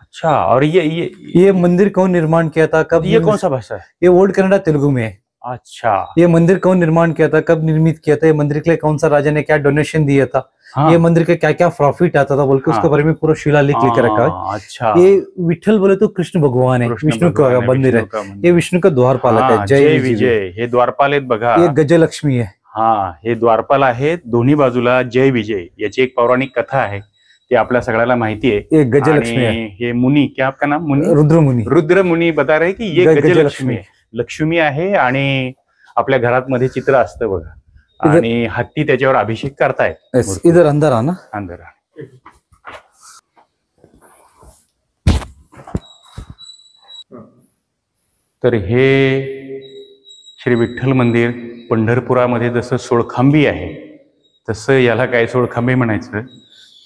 अच्छा. और ये मंदिर कौन निर्माण किया था, कब? ये कौन सा भाषा है? ये ओल्ड कन्नड़ा तेलुगु में है. अच्छा. ये मंदिर कौन निर्माण किया था, कब निर्मित किया था, ये मंदिर के लिए कौन सा राजा ने क्या डोनेशन दिया था, ये मंदिर का क्या क्या प्रॉफिट आता था बोल के उसके बारे में पूरा शिलालेख लिख रखा है. अच्छा. ये विठ्ठल बोले तो कृष्ण भगवान है, विष्णु का मंदिर है. ये विष्णु का द्वारपालक है. जय विजय. हे द्वारपाल आहेत बघा. ये गजलक्ष्मी है. हा, हे द्वारपाल आहेत. दोन्ही बाजूला जय विजय याची एक पौराणिक कथा आहे, ते आपल्या सगळ्याला माहिती आहे. ये गजलक्ष्मी है. ये मुनी, क्या आपका नाम? मुनी? रुद्रमुनी. रुद्रमुनी बता रहे की ये गजलक्ष्मी आहे. लक्ष्मी आहे आणि आपल्या घरात मध्ये चित्र असतं बघा, आणि हत्ती त्याच्यावर अभिषेक करतायत. इधर अंदर आना. अंदर आ. तर हे श्री विठ्ठल मंदिर पंढरपुरामध्ये जसं सोळखांबी आहे तसं याला काय सोळखांबी म्हणायचं.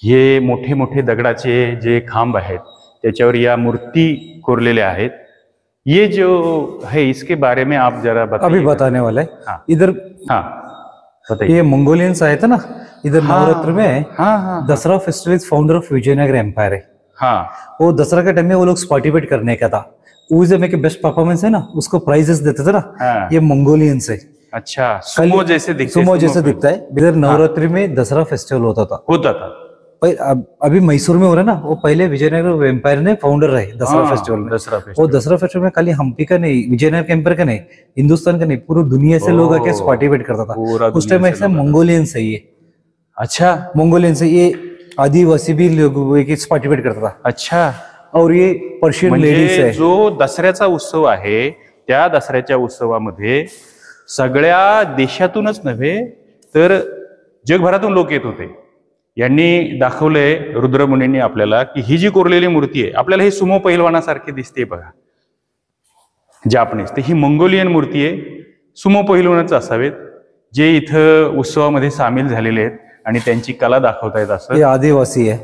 हे मोठे मोठे दगडाचे जे खांब आहेत त्याच्यावर या मूर्ती कोरलेल्या आहेत. ये जो है इसके बारे में आप जरा बताइए. अभी बताने वाला है. हाँ. इधर हाँ बताइए. ये मंगोलियंस आए थे ना इधर. नवरात्र में Dussehra festival is founder of Vijayanagar empire है. हाँ. वो दसरा के टाइम में वो लोग पार्टिसिपेट करने का था. उस में बेस्ट परफॉर्मेंस है ना, उसको प्राइजेस देते थे ना. ये मंगोलियंस है. अच्छा. सुमो जैसे दिखता है. इधर नवरात्रि में दसरा फेस्टिवल होता था. अभी मैसूर में हो रहा है ना, वो पहले विजयनगर एम्पायर ने फाउंडर रहे दसरा फेस्टिवल में. वो दसरा फेस्टिवल में खाली हम्पी का नहीं, विजयनगर एम्पायर का नहीं, हिंदुस्तान का नहीं, पूरी दुनिया से लोग आके पार्टिसिपेट करता था. उस टाइम ऐसा मंगोलियंस है ये. अच्छा. मंगोलियंस है ये. आदिवासी भी लोग पार्टिसिपेट करता था. अच्छा. और ये पर्शियन लेडीज है. जो दसऱ्याचा उत्सव आहे त्या दसऱ्याच्या उत्सवामध्ये सगळ्या देशातूनच नव्हे तर जगभरातून लोक येत होते. यांनी दाखवलंय रुद्रमुनींनी आपल्याला की ही जी कोरलेली मूर्ती आहे, आपल्याला ही सुमो पहिलवानासारखी दिसते बघा जापनीज, तर ही मंगोलियन मूर्ती आहे. सुमो पहिलवानच असावेत जे इथं उत्सवामध्ये सामील झालेले आहेत आणि त्यांची कला दाखवतायत. असं हे आदिवासी आहे.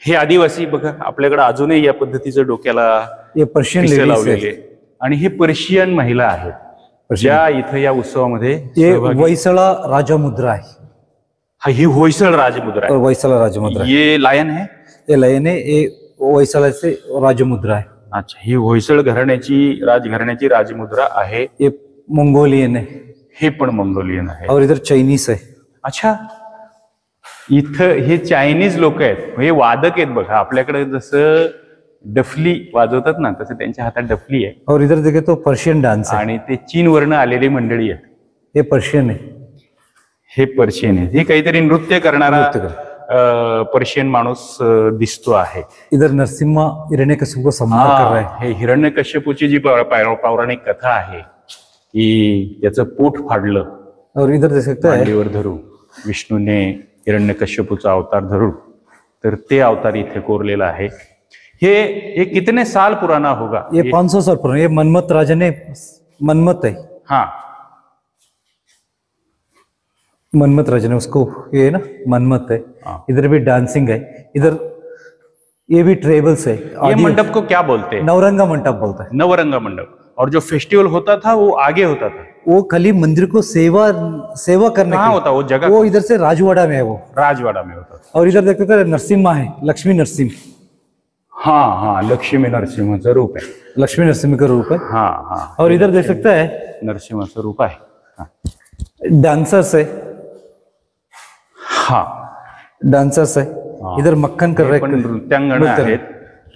हे आदिवासी बघा आपल्याकडे अजूनही या पद्धतीचं डोक्याला पर्शियन लावलेले आहे. आणि हे पर्शियन महिला आहेत ज्या इथं या उत्सवामध्ये. वैसळा राजमुद्रा आहे. ही होयसळ राजमुद्रा है. वैसला राजमुद्रा. ये लायन है. ये लायन है. ये वैसला से राजमुद्रा है. अच्छा. ही होयसळ राजघराण्याची राजमुद्रा आहे. ये मंगोलियन है. हे पण मंगोलियन आहे. और इधर चायनीज है. अच्छा. इथं हे चायनीज लोक आहेत, हे वादक आहेत बघा. आपल्याकडे जसं डफली वाजवतात ना, तसे त्यांच्या हातात डफली आहे. और इधर देखे तो पर्शियन डांस है, आणि ते चीनवरनं आलेली मंडळी आहे. ये पर्शियन है. हे पर्शियन आहे. हे काहीतरी नृत्य करणारा नृत्य पर्शियन माणूस दिसतो आहे. इधर नरसिम्हा हिरण्यकशिपु को संहार कर रहा है. हे हिरण्यकश्यपूची जी पौराणिक कथा आहे की त्याचं पोट फाडलं और इधर देख सकते हैं मांडीवर धरून विष्णूने हिरण्यकश्यपूचा अवतार धरून, तर ते अवतार इथे कोरलेला आहे. ये कितने साल पुराना होगा? ये 500 साल पुराना. ये मनमत राजा ने, मनमत है, हाँ, मनमत राजा ने उसको, ये है ना मनमत है. हाँ. इधर भी डांसिंग है. इधर ये भी ट्रेबल्स है. ये मंडप को क्या बोलते हैं? नवरंगा मंडप बोलता है. नवरंगा मंडप. और जो फेस्टिवल होता था वो आगे होता था. वो खाली मंदिर को सेवा करने कहाँ के होता वो जगह? वो इधर से राजवाड़ा में है वो. राजवाड़ा में होता था. और इधर देखते थे नरसिम्हा है, लक्ष्मी नरसिंह. हाँ हाँ, लक्ष्मी नरसिंहाचं रूप आहे. लक्ष्मी नरसिंह का रूप है. हाँ हाँ, और इधर देख सकते हैं नरसिंहाचं रूप आहे. हाँ. डांसर्स है. हाँ, डांसर्स है. इधर मक्खन कर हे रहे पण नृत्यांगण आहेत.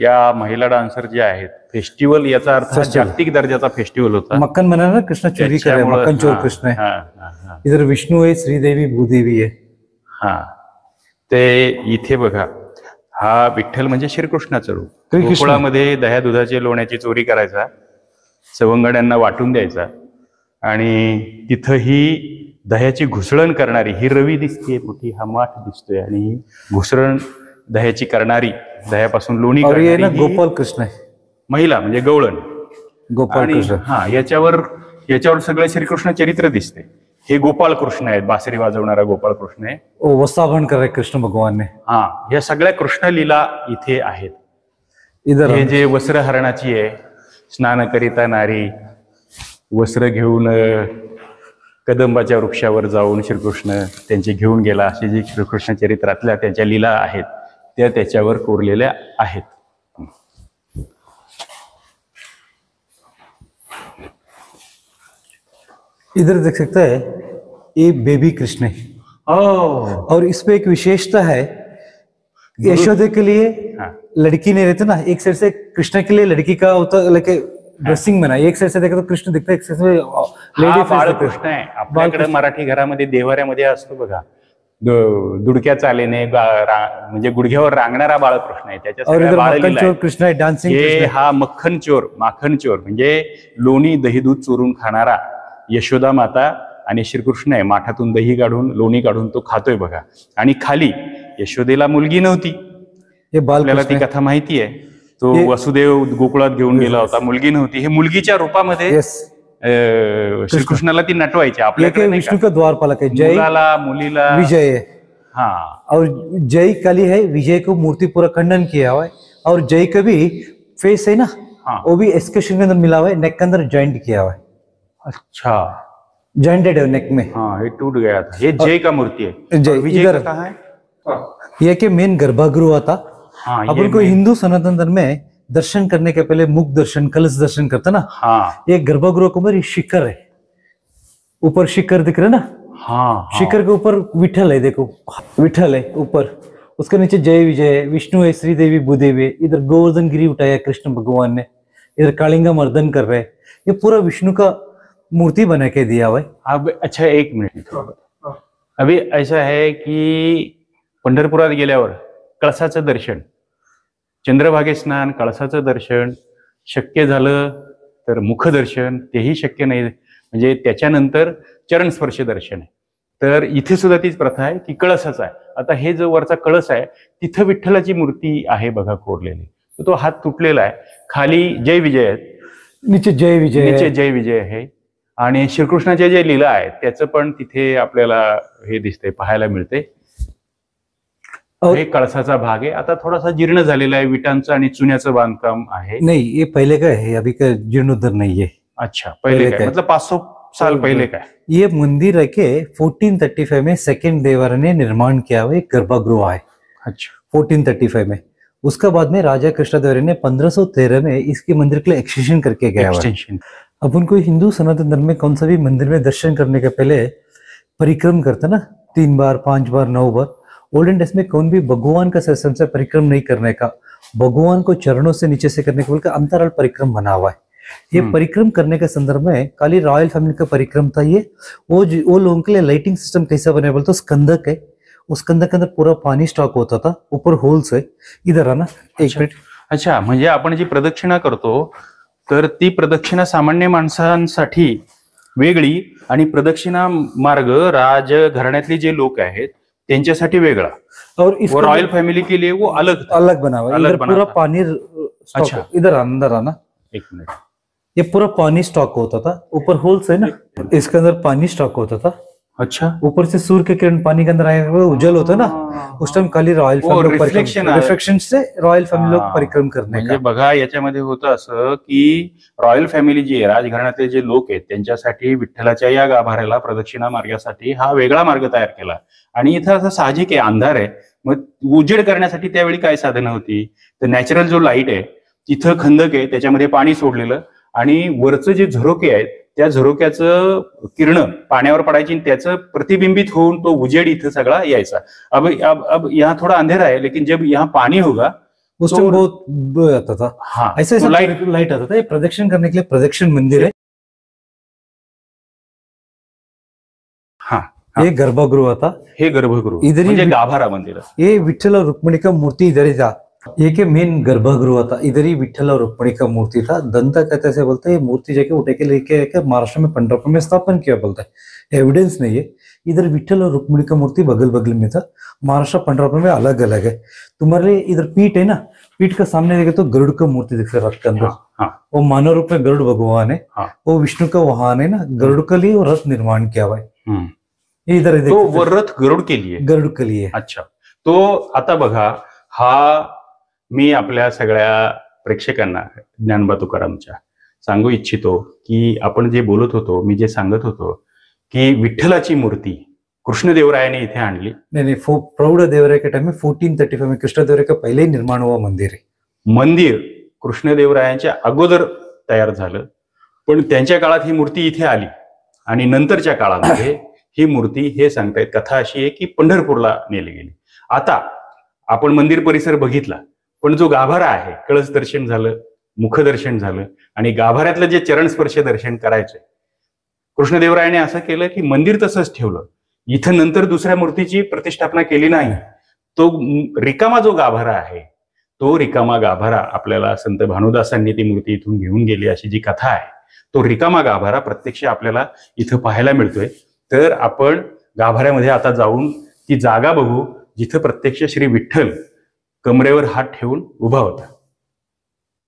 या महिला डान्सर ज्या आहेत. फेस्टिवल याचा अर्थ हा जागतिक दर्जाचा फेस्टिवल होता. मक्खन बना ना, कृष्ण चोरी कर रहे हैं, मक्खन चोर कृष्ण है. हा. इधर विष्णु है, श्रीदेवी भूदेवी है. हा, ते इथे बघा, हा विठ्ठल म्हणजे श्रीकृष्णाचं रूप. श्रीकृष्ण. गोकुळामध्ये दह्या दुधाची लोण्याची चोरी करायचा, सवंगड्यांना वाटून द्यायचा, आणि तिथं ही दह्याची घुसळण करणारी ही रवी दिसते मोठी, हा माठ दिसतोय, आणि ही घुसळण दह्याची करणारी, दह्यापासून लोणी और ये ना करणारी ही गोपाल कृष्ण है. महिला म्हणजे गवळण. गोपाल आणि कृष्ण. हा, याच्यावर सगळं श्रीकृष्ण चरित्र दिसते. हे गोपाल कृष्ण आहेत, बासरी वाजवणारा गोपाल कृष्ण आहे. वो वस्त्राभरण कर रहे कृष्ण भगवान ने. हा, या सगळ्या कृष्ण लीला इथे आहेत. इधर हे जे वस्त्रहरणाची आहे, स्नान करिता नारी वस्त्र घेऊन कदंबाच्या वृक्षावर जाऊन श्रीकृष्ण त्यांचे घेऊन गेला, असे जे श्रीकृष्ण चरित्रातल्या त्यांच्या लीला आहेत त्या त्याच्यावर कोरलेल्या आहेत. इधर देख सकते हैं ये बेबी कृष्ण है. और इसमें एक विशेषता है, यशोदा के लिए हाँ. लड़की नहीं रहती ना, एक साइड से कृष्ण के लिए लड़की का होता लेके ड्रेसिंग बना, एक साइड से देखा तो कृष्ण दिखता है, एक साइड से लेडी फेस बाळकृष्ण आहे. आपल्याकडे मराठी घरामध्ये देवाऱ्यामध्ये असतो बघा, दुडक्या चालेने म्हणजे गुडघ्यावर रांगणारा बाळकृष्ण आहे. त्याच्या और सगळ्या इधर बाळलीला मक्खन आहे. चोर कृष्ण है, डांसिंग हे कृष्ण है. हा माखन चोर म्हणजे लोणी दही दूध चोरून खाणारा यशोदा माता आणि श्रीकृष्ण आहे. माठातून दही काढून लोणी काढून तो खातोय बघा. आणि खाली यशोदेला मुलगी नव्हती, ये बाल आपल्याला ती कृष्ण है. कथा माहिती आहे. तो हे- वसुदेव गोकुळात घेऊन गेला होता, मुलगी नव्हती. हे मुलगीच्या रूपामध्ये यस, श्रीकृष्णाला ती नटवायची. ये आपल्याकडे के नाही विष्णु का? का द्वारपालक है. जय मुलाला मुलीला विजय है. हा, और जय काली है, विजय को मूर्ति पूरा खंडन किया हुआ है. और जय का भी फेस है ना, हाँ. वो भी एस्केशन के अंदर मिला हुआ है, नेक के अंदर जॉइंट किया हुआ है, अच्छा, जॉइंटेड है नेक में. हाँ, ये टूट गया था. ये जय का मूर्ति है. जय और विजय इधर का कहाँ है? ये के मेन गर्भगृह था. हाँ, ये अपन को मैं- हिंदू सनातन धर्म में दर्शन करने के पहले मुख दर्शन, कलश दर्शन करते ना. हाँ ये गर्भगृह के ऊपर ये शिखर है, ऊपर शिखर दिख रहा है ना, हाँ, शिखर के ऊपर विठल है, देखो विठल है ऊपर, उसके नीचे जय विजय है, विष्णु है, श्रीदेवी भूदेवी है. इधर गोवर्धन गिरी उठाया कृष्ण भगवान ने, इधर कालिंगा मर्दन कर रहे हैं. ये पूरा विष्णु का मूर्ति बना के दिया हुआ है. अब अच्छा, एक मिनिट. अभी ऐसा है की पंढरपुरात गेल्यावर कळसाचं दर्शन, चंद्रभागे स्नान, कळसाचं दर्शन शक्य झालं तर मुखदर्शन, तेही शक्य नाही. म्हणजे त्याच्यानंतर चरण स्पर्श दर्शन आहे. तर इथे सुद्धा तीच प्रथा आहे की कळसाचा आहे. आता हे जो वरचा कळस आहे तिथं विठ्ठलाची मूर्ती आहे बघा कोरलेली. तो हात तुटलेला आहे. खाली जय विजय आहे, नीचे जय विजय है. नीचे जय विजय आहे. आणि श्रीकृष्णाच्या जे लीला आहेत त्याचं पण तिथे आपल्याला हे दिसते, पाहायला मिळते. और हे कळसाचा भाग आहे. आता थोडासा जीर्ण झालेला आहे, विटांचं आणि चुन्याचं बांधकाम आहे. नहीं, ये पहले का है, अभी का जीर्णोद्धार नहीं है. अच्छा, पहिले पहिले काय काय? मतलब 500 साल पहिले काय? ये मंदिर है के 1435 में सेकंड देवर ने निर्माण किया हुआ एक गर्भगृह है, अच्छा, 1435 में. उसका बाद में राजा कृष्णदेवराय ने 1513 में इसके मंदिर के लिए एक्सटेंशन करके गया हुआ है. एक्सटेंशन. अपन को हिंदू सनातन धर्म में कौन सा भी मंदिर में दर्शन करने के पहले परिक्रम करते ना, 3 बार 5 बार 9 बार. ओल्डन डेज में कौन भी भगवान का सत्संग से परिक्रम नहीं करने का, भगवान को चरणों से नीचे से करने के बोल अंतराल परिक्रम बना हुआ है। ये परिक्रम करने के संदर्भ में खाली रॉयल फैमिली का परिक्रम था ये। वो लोगों के लिए लाइटिंग सिस्टम कैसा बने बोलते स्कंदक है, उस स्कंदक के अंदर पूरा पाणी स्टॉक होता था, ऊपर होल्स है। इधर आना एक मिनिट। अच्छा, म्हणजे आपण जी प्रदक्षिणा करतो तर ती प्रदक्षिणा सामान्य माणसांसाठी वेगळी आणि प्रदक्षिणा मार्ग राजघराण्यातले जे लोक आहेत त्यांच्यासाठी वेगळा, और इसको रॉयल फैमिली के लिए वो अलग बना हुआ है। अलग इधर बना पूरा था। पानी अच्छा। इधर अंदर आना, एक मिनट। ये पूरा पानी स्टॉक होता था, ऊपर होल्स है ना, इसके अंदर पानी स्टॉक होता था। अच्छा, ऊपर से सूर्य के किरण पानी के अंदर आए हुए उज्जवल होता है ना, उस टाइम खाली रॉयल फैमिली रिफ्लेक्शन से रॉयल फैमिली लोग परिक्रम करने म्हणजे का। बघा याच्यामध्ये होतं असं की रॉयल फॅमिली जी आहे, राजघराण्यातले जे लोक आहेत त्यांच्यासाठी विठ्ठलाच्या या गाभाऱ्याला प्रदक्षिणा मार्गासाठी हा वेगळा मार्ग तयार केला। आणि इथं असं साहजिक आहे, अंधार आहे, मग उजेड करण्यासाठी त्यावेळी काय साधनं होती, तर नॅचरल जो लाईट आहे, तिथं खंदक आहे, त्याच्यामध्ये पाणी सोडलेलं आणि वरचं जे झरोके आहेत त्या झरोक्याचं किरण पाण्यावर पडायची आणि त्याचं प्रतिबिंबित होऊन तो उजेड इथं सगळा यायचा। अब यहाँ थोड़ा अंधेरा है, लेकिन जब यहाँ पानी होगा उस टाइम बहुत आता था। हाँ, ऐसे तो लाइट आता था। ये प्रदक्षिण करने के लिए प्रदक्षिण मंदिर है। हाँ, ये गर्भगृह था, हे गर्भगृह इधर ही म्हणजे गाभारा मंदिर। ये विठ्ठल और रुक्मिणी का मूर्ति इधर ही था। ये के मेन गर्भगृह था, इधर ही विठ्ठल और रुक्मिणी का मूर्ति था। दंता कहते से बोलते हैं, ये मूर्ति जाके उठे के लेके महाराष्ट्र में पंढरपुर में स्थापन किया बोलता है। एविडेंस नहीं है। इधर विठ्ठल और रुक्मिणी का मूर्ति बगल बगल में था। महाराष्ट्र पंढरपुर में अलग अलग है। तुम्हारे लिए इधर पीठ है ना, पीठ का सामने देखे तो गरुड़ का मूर्ति दिख रहा है रथ के अंदर। हाँ, वो मानव रूप में गरुड़ भगवान है। हाँ। वो विष्णु का वाहन है ना, गरुड़ के लिए वो रथ निर्माण किया हुआ है। ये इधर तो वो रथ गरुड़ के लिए, गरुड़ के लिए। अच्छा, तो आता बघा, हा मी आपल्या सगळ्या प्रेक्षकांना ज्ञानोबा तुकारामच्या सांगू इच्छितो की आपण जे बोलत होतो, मी जे सांगत होतो की विठ्ठलाची मूर्ती कृष्णदेवरायाने इथे आणली। नहीं, प्रौढ़ देवराय के टाइम में 1435 में कृष्णदेवराय का पहले ही निर्माण हुआ मंदिर है। मंदिर कृष्णदेवरायांच्या अगोदर तयार झालं, पण त्यांच्या काळात ही मूर्ती इथे आली आणि नंतरच्या काळामध्ये ही मूर्ती, हे सांगतायत, कथा अशी आहे की पंढरपूरला नेली गेली। आता आपण मंदिर परिसर बघितला, पण जो गाभारा आहे, कळस दर्शन झालं, मुखदर्शन झालं आणि गाभाऱ्यातलं जे चरणस्पर्श दर्शन करायचंय, कृष्णदेवरायाने असं केलं की मंदिर तसंच ठेवलं, इथं नंतर दुसऱ्या मूर्तीची प्रतिष्ठापना केली नाही। तो रिकामा जो गाभारा आहे, तो रिकामा गाभारा आपल्याला संत भानुदासांनी ती मूर्ती इथून घेऊन गेली अशी जी कथा आहे, तो रिकामा गाभारा प्रत्यक्ष आपल्याला इथं पाहायला मिळतोय। तर आपण गाभाऱ्यामध्ये आता जाऊन ती जागा बघू जिथं प्रत्यक्ष श्री विठ्ठल कमरेवर हात ठेवून उभा होता।